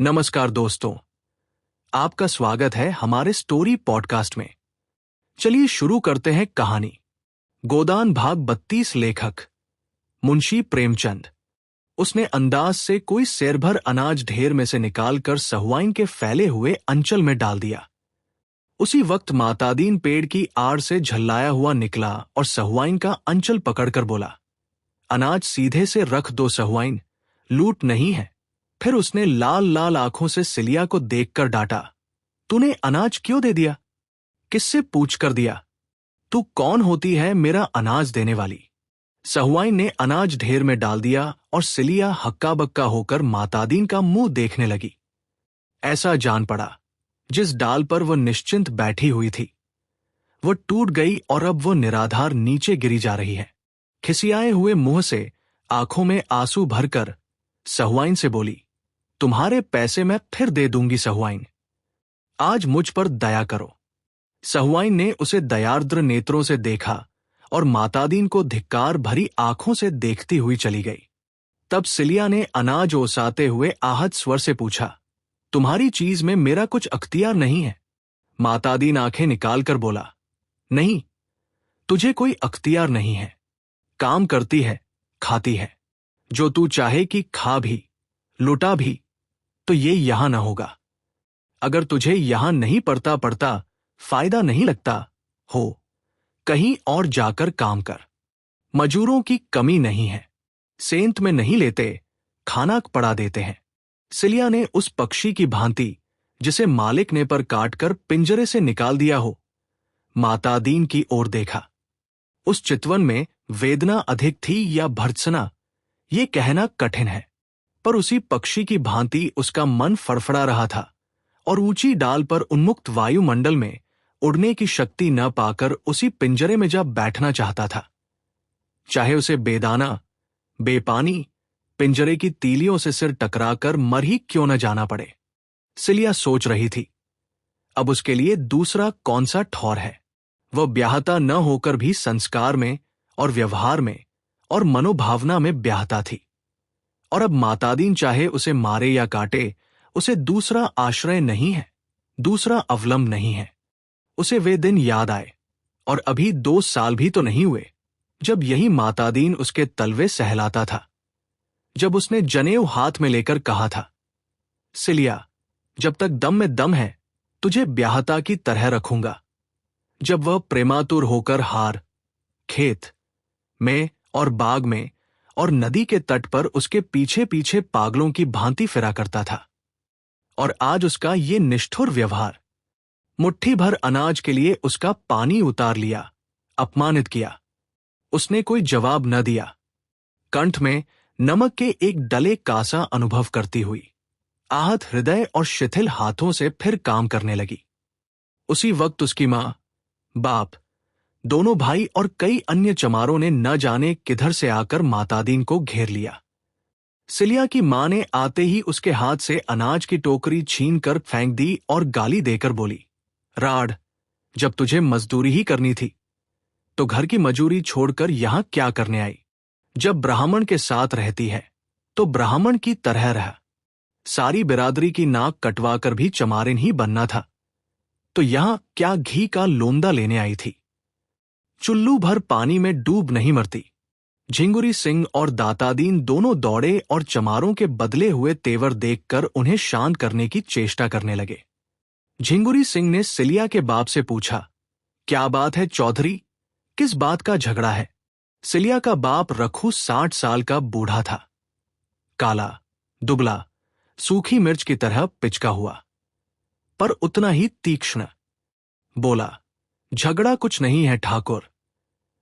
नमस्कार दोस्तों, आपका स्वागत है हमारे स्टोरी पॉडकास्ट में। चलिए शुरू करते हैं कहानी। गोदान भाग 32। लेखक मुंशी प्रेमचंद। उसने अंदाज से कोई सेरभर अनाज ढेर में से निकालकर सहुआइन के फैले हुए अंचल में डाल दिया। उसी वक्त मातादीन पेड़ की आड़ से झल्लाया हुआ निकला और सहुआइन का अंचल पकड़कर बोला, अनाज सीधे से रख दो सहुआइन, लूट नहीं है। फिर उसने लाल लाल आंखों से सिलिया को देखकर डांटा, तूने अनाज क्यों दे दिया? किससे पूछ कर दिया? तू कौन होती है मेरा अनाज देने वाली? सहुआइन ने अनाज ढेर में डाल दिया और सिलिया हक्का बक्का होकर मातादीन का मुंह देखने लगी। ऐसा जान पड़ा, जिस डाल पर वह निश्चिंत बैठी हुई थी वह टूट गई और अब वह निराधार नीचे गिरी जा रही है। खिसियाए हुए मुंह से आंखों में आंसू भरकर सहुआइन से बोली, तुम्हारे पैसे मैं फिर दे दूंगी सहुआइन, आज मुझ पर दया करो। सहुआइन ने उसे दयार्द्र नेत्रों से देखा और मातादीन को धिक्कार भरी आंखों से देखती हुई चली गई। तब सिलिया ने अनाज ओसाते हुए आहत स्वर से पूछा, तुम्हारी चीज में मेरा कुछ अख्तियार नहीं है? मातादीन आंखें निकालकर बोला, नहीं, तुझे कोई अख्तियार नहीं है। काम करती है, खाती है, जो तू चाहे कि खा भी लुटा भी, तो ये यहां न होगा। अगर तुझे यहां नहीं पड़ता फायदा नहीं लगता हो, कहीं और जाकर काम कर। मजूरों की कमी नहीं है, सेंत में नहीं लेते, खाना पड़ा देते हैं। सिलिया ने उस पक्षी की भांति जिसे मालिक ने पर काटकर पिंजरे से निकाल दिया हो, मातादीन की ओर देखा। उस चितवन में वेदना अधिक थी या भर्त्सना, ये कहना कठिन है, पर उसी पक्षी की भांति उसका मन फड़फड़ा रहा था और ऊंची डाल पर उन्मुक्त वायुमंडल में उड़ने की शक्ति न पाकर उसी पिंजरे में जा बैठना चाहता था। चाहे उसे बेदाना बेपानी पिंजरे की तीलियों से सिर टकराकर मर ही क्यों न जाना पड़े। सिलिया सोच रही थी, अब उसके लिए दूसरा कौन सा ठौर है। वह ब्याहता न होकर भी संस्कार में और व्यवहार में और मनोभावना में ब्याहता थी, और अब मातादीन चाहे उसे मारे या काटे, उसे दूसरा आश्रय नहीं है, दूसरा अवलंब नहीं है। उसे वे दिन याद आए, और अभी 2 साल भी तो नहीं हुए जब यही मातादीन उसके तलवे सहलाता था, जब उसने जनेऊ हाथ में लेकर कहा था, सिलिया, जब तक दम में दम है तुझे ब्याहता की तरह रखूंगा। जब वह प्रेमातुर होकर हार, खेत में और बाग में और नदी के तट पर उसके पीछे पीछे पागलों की भांति फिरा करता था, और आज उसका ये निष्ठुर व्यवहार। मुट्ठी भर अनाज के लिए उसका पानी उतार लिया, अपमानित किया। उसने कोई जवाब न दिया, कंठ में नमक के एक डले कासा अनुभव करती हुई आहत हृदय और शिथिल हाथों से फिर काम करने लगी। उसी वक्त उसकी मां, बाप, दोनों भाई और कई अन्य चमारों ने न जाने किधर से आकर मातादीन को घेर लिया। सिलिया की मां ने आते ही उसके हाथ से अनाज की टोकरी छीन कर फेंक दी और गाली देकर बोली, राड, जब तुझे मजदूरी ही करनी थी तो घर की मजूरी छोड़कर यहां क्या करने आई? जब ब्राह्मण के साथ रहती है तो ब्राह्मण की तरह रह। सारी बिरादरी की नाक कटवाकर भी चमारिन ही बनना था, तो यहां क्या घी का लोंदा लेने आई थी? चुल्लू भर पानी में डूब नहीं मरती। झिंगुरी सिंह और दातादीन दोनों दौड़े और चमारों के बदले हुए तेवर देखकर उन्हें शांत करने की चेष्टा करने लगे। झिंगुरी सिंह ने सिलिया के बाप से पूछा, क्या बात है चौधरी, किस बात का झगड़ा है? सिलिया का बाप रखू 60 साल का बूढ़ा था, काला, दुबला, सूखी मिर्च की तरह पिचका हुआ, पर उतना ही तीक्ष्ण। बोला, झगड़ा कुछ नहीं है ठाकुर,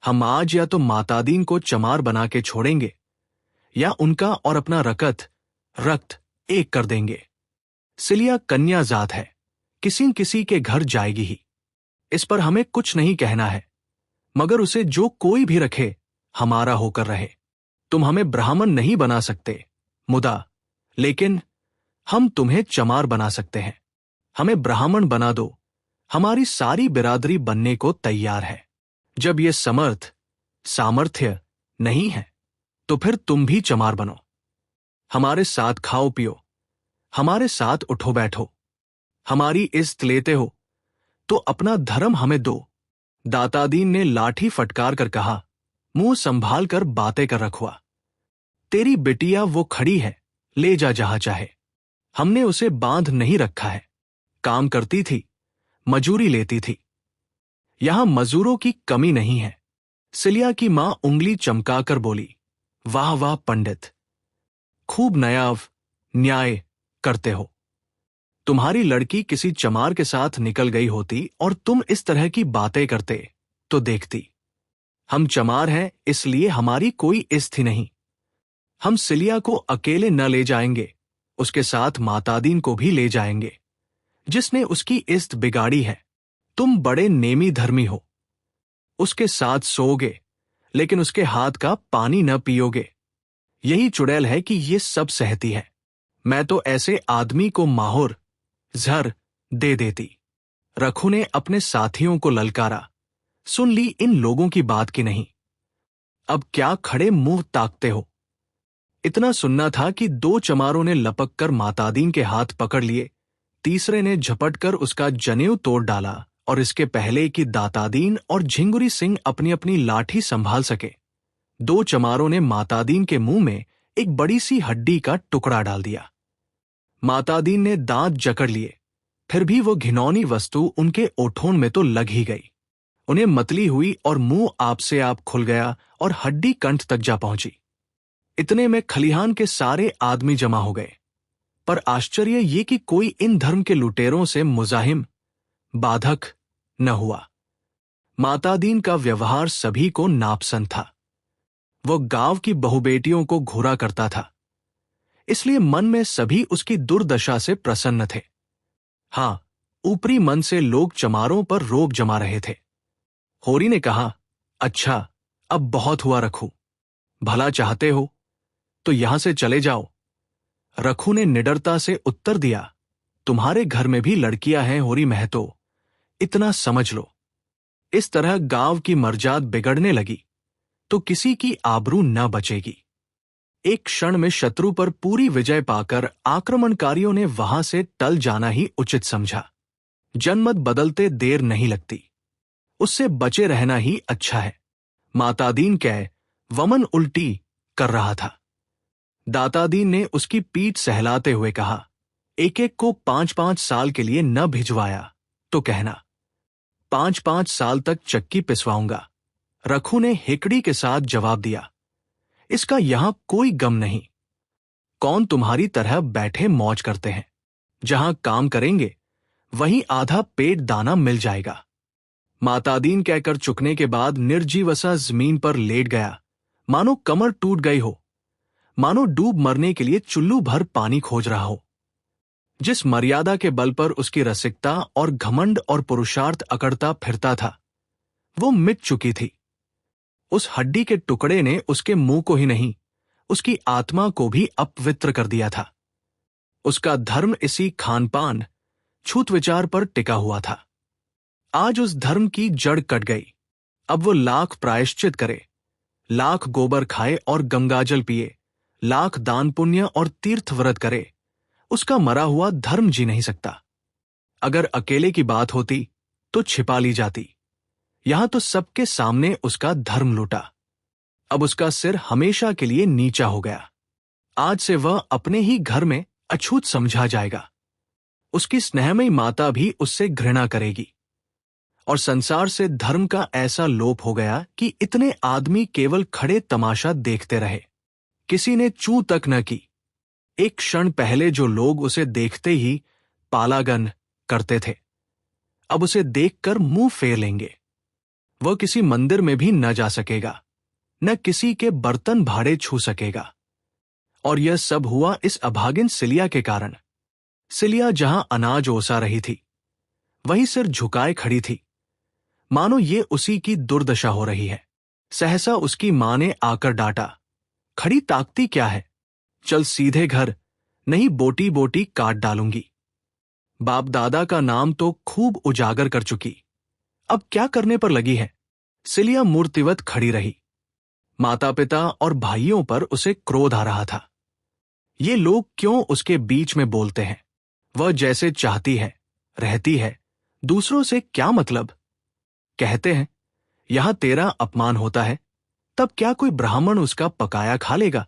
हम आज या तो मातादीन को चमार बना के छोड़ेंगे या उनका और अपना रक्त एक कर देंगे। सिलिया कन्या जात है, किसी किसी के घर जाएगी ही, इस पर हमें कुछ नहीं कहना है, मगर उसे जो कोई भी रखे हमारा होकर रहे। तुम हमें ब्राह्मण नहीं बना सकते मुदा, लेकिन हम तुम्हें चमार बना सकते हैं। हमें ब्राह्मण बना दो, हमारी सारी बिरादरी बनने को तैयार है। जब ये सामर्थ्य नहीं है तो फिर तुम भी चमार बनो, हमारे साथ खाओ पियो, हमारे साथ उठो बैठो, हमारी इज्जत लेते हो तो अपना धर्म हमें दो। दातादीन ने लाठी फटकार कर कहा, मुंह संभाल कर बातें कर रखवा। तेरी बिटिया वो खड़ी है, ले जा जहां चाहे। हमने उसे बांध नहीं रखा है। काम करती थी, मजूरी लेती थी। यहां मजूरों की कमी नहीं है। सिलिया की मां उंगली चमकाकर बोली, वाह वाह पंडित, खूब नयाव न्याय करते हो। तुम्हारी लड़की किसी चमार के साथ निकल गई होती और तुम इस तरह की बातें करते तो देखती। हम चमार हैं, इसलिए हमारी कोई इज्जत ही नहीं। हम सिलिया को अकेले न ले जाएंगे, उसके साथ मातादीन को भी ले जाएंगे, जिसने उसकी इज्जत बिगाड़ी है। तुम बड़े नेमी धर्मी हो। उसके साथ सोओगे, लेकिन उसके हाथ का पानी न पियोगे। यही चुड़ैल है कि ये सब सहती है। मैं तो ऐसे आदमी को माहौर जहर दे देती। रखू ने अपने साथियों को ललकारा, सुन ली इन लोगों की बात की नहीं। अब क्या खड़े मुंह ताकते हो? इतना सुनना था कि दो चमारों ने लपक कर मातादीन के हाथ पकड़ लिए, तीसरे ने झपट कर उसका जनेऊ तोड़ डाला और इसके पहले कि दातादीन और झिंगुरी सिंह अपनी अपनी लाठी संभाल सके, दो चमारों ने मातादीन के मुंह में एक बड़ी सी हड्डी का टुकड़ा डाल दिया। मातादीन ने दांत जकड़ लिए, फिर भी वो घिनौनी वस्तु उनके ओठों में तो लग ही गई। उन्हें मतली हुई और मुंह आप से आप खुल गया और हड्डी कंठ तक जा पहुंची। इतने में खलिहान के सारे आदमी जमा हो गए। पर आश्चर्य ये कि कोई इन धर्म के लुटेरों से मुजाहिम बाधक न हुआ। मातादीन का व्यवहार सभी को नापसंद था। वो गांव की बहुबेटियों को घूरा करता था, इसलिए मन में सभी उसकी दुर्दशा से प्रसन्न थे। हां, ऊपरी मन से लोग चमारों पर रोब जमा रहे थे। होरी ने कहा, अच्छा, अब बहुत हुआ रखू, भला चाहते हो तो यहां से चले जाओ। रखू ने निडरता से उत्तर दिया, तुम्हारे घर में भी लड़कियां हैं होरी महतो, इतना समझ लो। इस तरह गांव की मर्जाद बिगड़ने लगी तो किसी की आबरू न बचेगी। एक क्षण में शत्रु पर पूरी विजय पाकर आक्रमणकारियों ने वहां से टल जाना ही उचित समझा। जनमत बदलते देर नहीं लगती, उससे बचे रहना ही अच्छा है। मातादीन कह वमन उल्टी कर रहा था। दातादीन ने उसकी पीठ सहलाते हुए कहा, एक एक को 5-5 साल के लिए न भिजवाया तो कहना, 5-5 साल तक चक्की पिसवाऊंगा। रखू ने हिकड़ी के साथ जवाब दिया, इसका यहां कोई गम नहीं। कौन तुम्हारी तरह बैठे मौज करते हैं? जहां काम करेंगे वहीं आधा पेट दाना मिल जाएगा। मातादीन कहकर चुकने के बाद निर्जीवसा जमीन पर लेट गया, मानो कमर टूट गई हो, मानो डूब मरने के लिए चुल्लू भर पानी खोज रहा हो। जिस मर्यादा के बल पर उसकी रसिकता और घमंड और पुरुषार्थ अकड़ता फिरता था, वो मिट चुकी थी। उस हड्डी के टुकड़े ने उसके मुंह को ही नहीं, उसकी आत्मा को भी अपवित्र कर दिया था। उसका धर्म इसी खानपान छूत विचार पर टिका हुआ था। आज उस धर्म की जड़ कट गई। अब वो लाख प्रायश्चित करे, लाख गोबर खाए और गंगाजल पिए, लाख दान पुण्य और तीर्थ व्रत करे, उसका मरा हुआ धर्म जी नहीं सकता। अगर अकेले की बात होती तो छिपा ली जाती, यहां तो सबके सामने उसका धर्म लूटा। अब उसका सिर हमेशा के लिए नीचा हो गया। आज से वह अपने ही घर में अछूत समझा जाएगा। उसकी स्नेहमयी माता भी उससे घृणा करेगी। और संसार से धर्म का ऐसा लोप हो गया कि इतने आदमी केवल खड़े तमाशा देखते रहे, किसी ने चू तक न की। एक क्षण पहले जो लोग उसे देखते ही पालागन करते थे, अब उसे देखकर मुंह फेर लेंगे। वह किसी मंदिर में भी न जा सकेगा, न किसी के बर्तन भाड़े छू सकेगा। और यह सब हुआ इस अभागिन सिलिया के कारण। सिलिया जहां अनाज ओसा रही थी, वहीं सिर झुकाए खड़ी थी, मानो ये उसी की दुर्दशा हो रही है। सहसा उसकी मां ने आकर डांटा, खड़ी ताकती क्या है, चल सीधे घर, नहीं बोटी बोटी काट डालूंगी। बाप दादा का नाम तो खूब उजागर कर चुकी, अब क्या करने पर लगी है। सिलिया मूर्तिवत खड़ी रही। माता पिता और भाइयों पर उसे क्रोध आ रहा था। ये लोग क्यों उसके बीच में बोलते हैं? वह जैसे चाहती है रहती है, दूसरों से क्या मतलब? कहते हैं यहां तेरा अपमान होता है, तब क्या कोई ब्राह्मण उसका पकाया खा लेगा?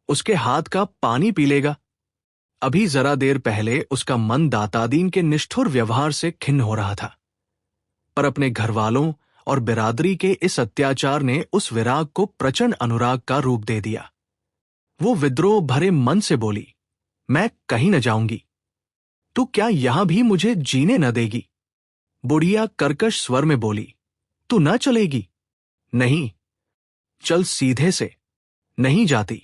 उसके हाथ का पानी पी लेगा? अभी जरा देर पहले उसका मन दातादीन के निष्ठुर व्यवहार से खिन्न हो रहा था, पर अपने घर वालों और बिरादरी के इस अत्याचार ने उस विराग को प्रचंड अनुराग का रूप दे दिया। वो विद्रोह भरे मन से बोली, मैं कहीं न जाऊंगी। तू क्या यहां भी मुझे जीने न देगी? बुढ़िया कर्कश स्वर में बोली, तू न चलेगी? नहीं, चल सीधे से। नहीं जाती।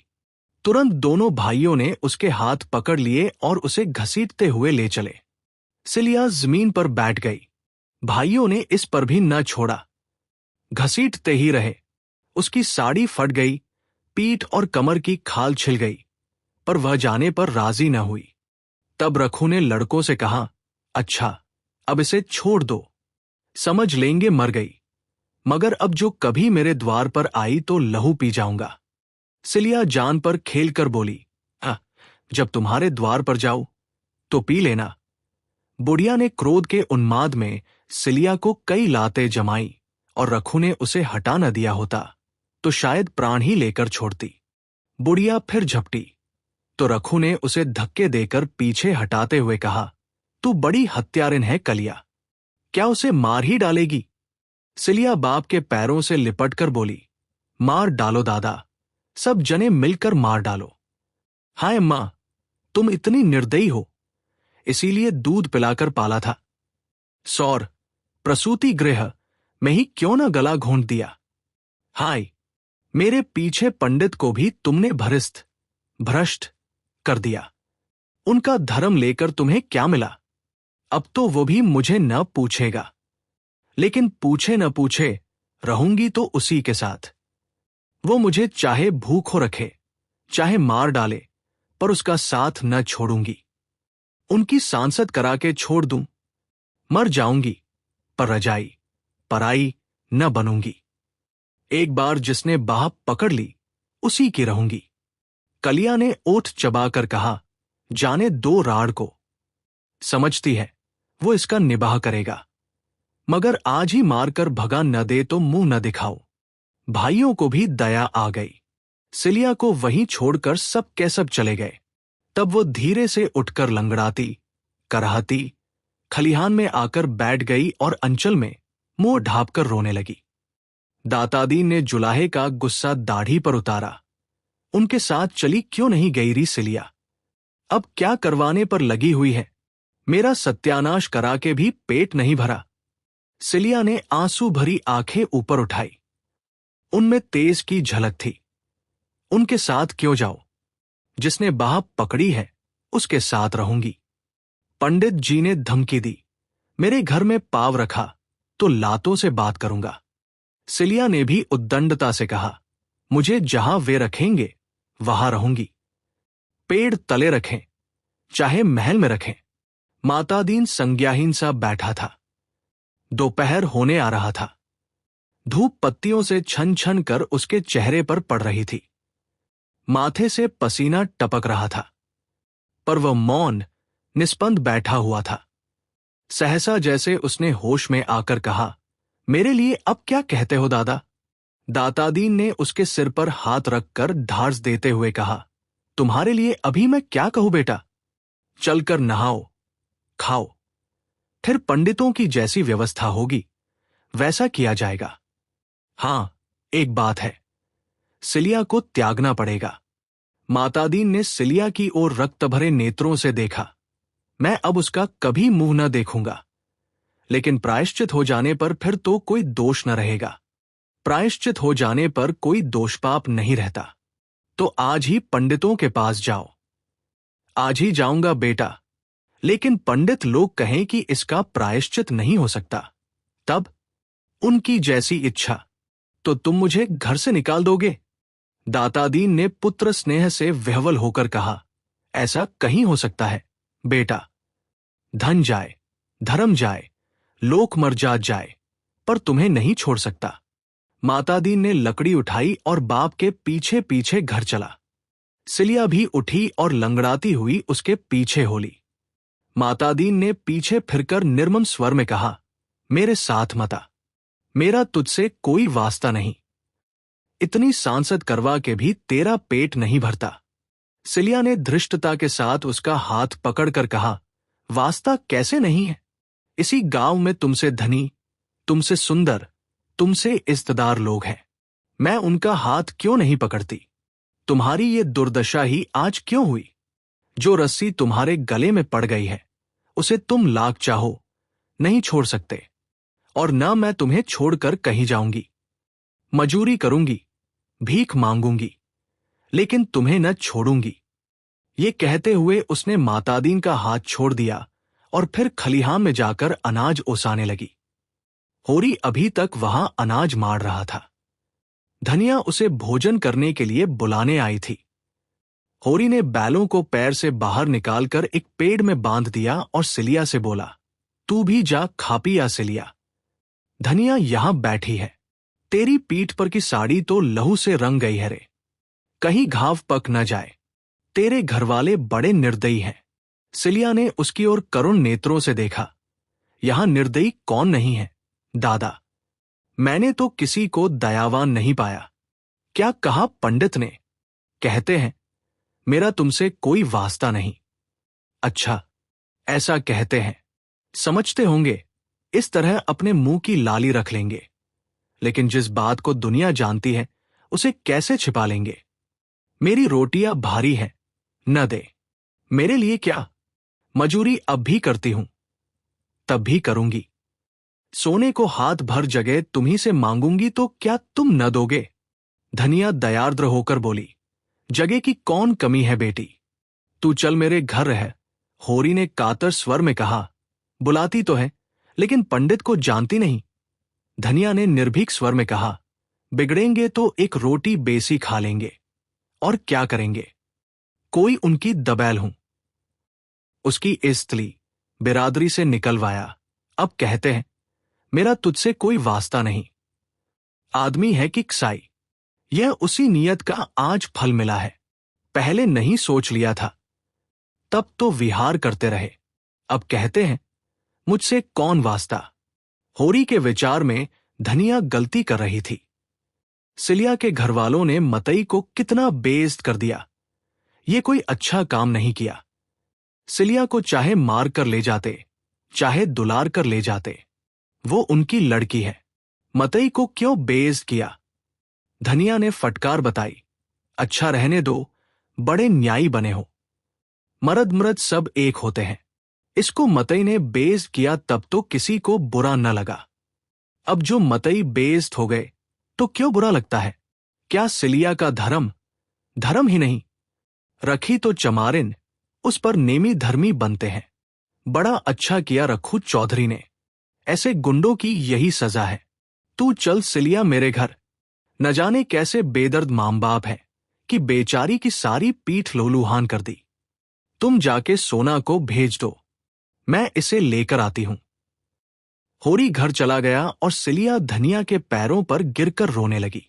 तुरंत दोनों भाइयों ने उसके हाथ पकड़ लिए और उसे घसीटते हुए ले चले। सिलिया जमीन पर बैठ गई। भाइयों ने इस पर भी न छोड़ा, घसीटते ही रहे। उसकी साड़ी फट गई, पीठ और कमर की खाल छिल गई, पर वह जाने पर राजी न हुई। तब रखू ने लड़कों से कहा, अच्छा, अब इसे छोड़ दो, समझ लेंगे मर गई, मगर अब जो कभी मेरे द्वार पर आई तो लहू पी जाऊंगा। सिलिया जान पर खेल कर बोली, जब तुम्हारे द्वार पर जाऊं तो पी लेना। बुढ़िया ने क्रोध के उन्माद में सिलिया को कई लातें जमाई, और रखू ने उसे हटा न दिया होता तो शायद प्राण ही लेकर छोड़ती। बुढ़िया फिर झपटी तो रखू ने उसे धक्के देकर पीछे हटाते हुए कहा, तू बड़ी हत्यारिन है कलिया, क्या उसे मार ही डालेगी? सिलिया बाप के पैरों से लिपट कर बोली, मार डालो दादा, सब जने मिलकर मार डालो। हाय अम्मा, तुम इतनी निर्दयी हो, इसीलिए दूध पिलाकर पाला था। सौर, प्रसूति गृह में ही क्यों न गला घोंट दिया? हाय, मेरे पीछे पंडित को भी तुमने भ्रष्ट कर दिया। उनका धर्म लेकर तुम्हें क्या मिला? अब तो वो भी मुझे न पूछेगा, लेकिन पूछे न पूछे रहूंगी तो उसी के साथ। वो मुझे चाहे भूखों रखे, चाहे मार डाले, पर उसका साथ न छोड़ूंगी। उनकी सांसद करा के छोड़ दूं, मर जाऊंगी, पर रजाई पराई न बनूंगी। एक बार जिसने बाह पकड़ ली उसी की रहूंगी। कलिया ने ओठ चबाकर कहा, जाने दो राड़ को, समझती है वो इसका निबाह करेगा, मगर आज ही मारकर भगा न दे तो मुंह न दिखाओ। भाइयों को भी दया आ गई। सिलिया को वहीं छोड़कर सब के सब चले गए। तब वो धीरे से उठकर लंगड़ाती कराहती खलिहान में आकर बैठ गई और अंचल में मुंह ढांपकर रोने लगी। दातादीन ने जुलाहे का गुस्सा दाढ़ी पर उतारा। उनके साथ चली क्यों नहीं गई री सिलिया? अब क्या करवाने पर लगी हुई है? मेरा सत्यानाश करा के भी पेट नहीं भरा। सिलिया ने आंसू भरी आंखें ऊपर उठाई। उनमें तेज की झलक थी। उनके साथ क्यों जाओ? जिसने बाह पकड़ी है उसके साथ रहूंगी। पंडित जी ने धमकी दी, मेरे घर में पाव रखा तो लातों से बात करूंगा। सिलिया ने भी उद्दंडता से कहा, मुझे जहां वे रखेंगे वहां रहूंगी। पेड़ तले रखें, चाहे महल में रखें। मातादीन संज्ञाहीन सा बैठा था। दोपहर होने आ रहा था। धूप पत्तियों से छन छन कर उसके चेहरे पर पड़ रही थी। माथे से पसीना टपक रहा था, पर वह मौन निस्पंद बैठा हुआ था। सहसा जैसे उसने होश में आकर कहा, मेरे लिए अब क्या कहते हो दादा? दातादीन ने उसके सिर पर हाथ रखकर ढाढ़स देते हुए कहा, तुम्हारे लिए अभी मैं क्या कहूं बेटा? चलकर नहाओ, खाओ, फिर पंडितों की जैसी व्यवस्था होगी वैसा किया जाएगा। हां, एक बात है, सिलिया को त्यागना पड़ेगा। मातादीन ने सिलिया की ओर रक्त भरे नेत्रों से देखा। मैं अब उसका कभी मुंह न देखूंगा, लेकिन प्रायश्चित हो जाने पर फिर तो कोई दोष न रहेगा। प्रायश्चित हो जाने पर कोई दोष पाप नहीं रहता। तो आज ही पंडितों के पास जाओ। आज ही जाऊंगा बेटा, लेकिन पंडित लोग कहें कि इसका प्रायश्चित नहीं हो सकता, तब उनकी जैसी इच्छा, तो तुम मुझे घर से निकाल दोगे? दातादीन ने पुत्र स्नेह से विह्वल होकर कहा, ऐसा कहीं हो सकता है बेटा? धन जाए, धर्म जाए, लोक मर्जाद जाए, पर तुम्हें नहीं छोड़ सकता। मातादीन ने लकड़ी उठाई और बाप के पीछे पीछे घर चला। सिलिया भी उठी और लंगड़ाती हुई उसके पीछे हो ली। मातादीन ने पीछे फिरकर निर्मम स्वर में कहा, मेरे साथ मत आ, मेरा तुझसे कोई वास्ता नहीं। इतनी सांसद करवा के भी तेरा पेट नहीं भरता। सिलिया ने धृष्टता के साथ उसका हाथ पकड़कर कहा, वास्ता कैसे नहीं है? इसी गांव में तुमसे धनी, तुमसे सुंदर, तुमसे इज्जतदार लोग हैं। मैं उनका हाथ क्यों नहीं पकड़ती? तुम्हारी ये दुर्दशा ही आज क्यों हुई? जो रस्सी तुम्हारे गले में पड़ गई है, उसे तुम लाख चाहो नहीं छोड़ सकते, और न मैं तुम्हें छोड़कर कहीं जाऊंगी। मजूरी करूंगी, भीख मांगूंगी, लेकिन तुम्हें न छोड़ूंगी। ये कहते हुए उसने मातादीन का हाथ छोड़ दिया और फिर खलिहान में जाकर अनाज ओसाने लगी। होरी अभी तक वहां अनाज मार रहा था। धनिया उसे भोजन करने के लिए बुलाने आई थी। होरी ने बैलों को पैर से बाहर निकालकर एक पेड़ में बांध दिया और सिलिया से बोला, तू भी जा खा पी आ सिलिया। धनिया यहां बैठी है, तेरी पीठ पर की साड़ी तो लहू से रंग गई है रे, कहीं घाव पक न जाए। तेरे घरवाले बड़े निर्दयी हैं। सिलिया ने उसकी ओर करुण नेत्रों से देखा। यहां निर्दयी कौन नहीं है दादा? मैंने तो किसी को दयावान नहीं पाया। क्या कहा पंडित ने? कहते हैं मेरा तुमसे कोई वास्ता नहीं। अच्छा, ऐसा कहते हैं। समझते होंगे इस तरह अपने मुंह की लाली रख लेंगे, लेकिन जिस बात को दुनिया जानती है उसे कैसे छिपा लेंगे? मेरी रोटियां भारी हैं, न दे। मेरे लिए क्या? मजूरी अब भी करती हूं, तब भी करूंगी। सोने को हाथ भर जगह तुम्ही से मांगूंगी तो क्या तुम न दोगे? धनिया दयार्द्र होकर बोली, जगह की कौन कमी है बेटी, तू चल मेरे घर रह। होरी ने कातर स्वर में कहा, बुलाती तो है लेकिन पंडित को जानती नहीं। धनिया ने निर्भीक स्वर में कहा, बिगड़ेंगे तो एक रोटी बेसी खा लेंगे, और क्या करेंगे? कोई उनकी दबैल हूं। उसकी स्त्री बिरादरी से निकलवाया, अब कहते हैं मेरा तुझसे कोई वास्ता नहीं। आदमी है कि कसाई, यह उसी नियत का आज फल मिला है। पहले नहीं सोच लिया था, तब तो विहार करते रहे, अब कहते हैं मुझसे कौन वास्ता? होरी के विचार में धनिया गलती कर रही थी। सिलिया के घरवालों ने मतई को कितना बेइज्जत कर दिया। ये कोई अच्छा काम नहीं किया। सिलिया को चाहे मार कर ले जाते, चाहे दुलार कर ले जाते, वो उनकी लड़की है। मतई को क्यों बेइज्जत किया? धनिया ने फटकार बताई, अच्छा रहने दो, बड़े न्यायी बने हो। मर्द मर्द सब एक होते हैं। इसको मतई ने बेइज्जत किया तब तो किसी को बुरा न लगा। अब जो मतई बेइज्जत हो गए तो क्यों बुरा लगता है? क्या सिलिया का धर्म धर्म ही नहीं? रखी तो चमारिन, उस पर नेमी धर्मी बनते हैं। बड़ा अच्छा किया रखू चौधरी ने। ऐसे गुंडों की यही सजा है। तू चल सिलिया मेरे घर। न जाने कैसे बेदर्द मां बाप है कि बेचारी की सारी पीठ लोलूहान कर दी। तुम जाके सोना को भेज दो, मैं इसे लेकर आती हूं। होरी घर चला गया और सिलिया धनिया के पैरों पर गिरकर रोने लगी।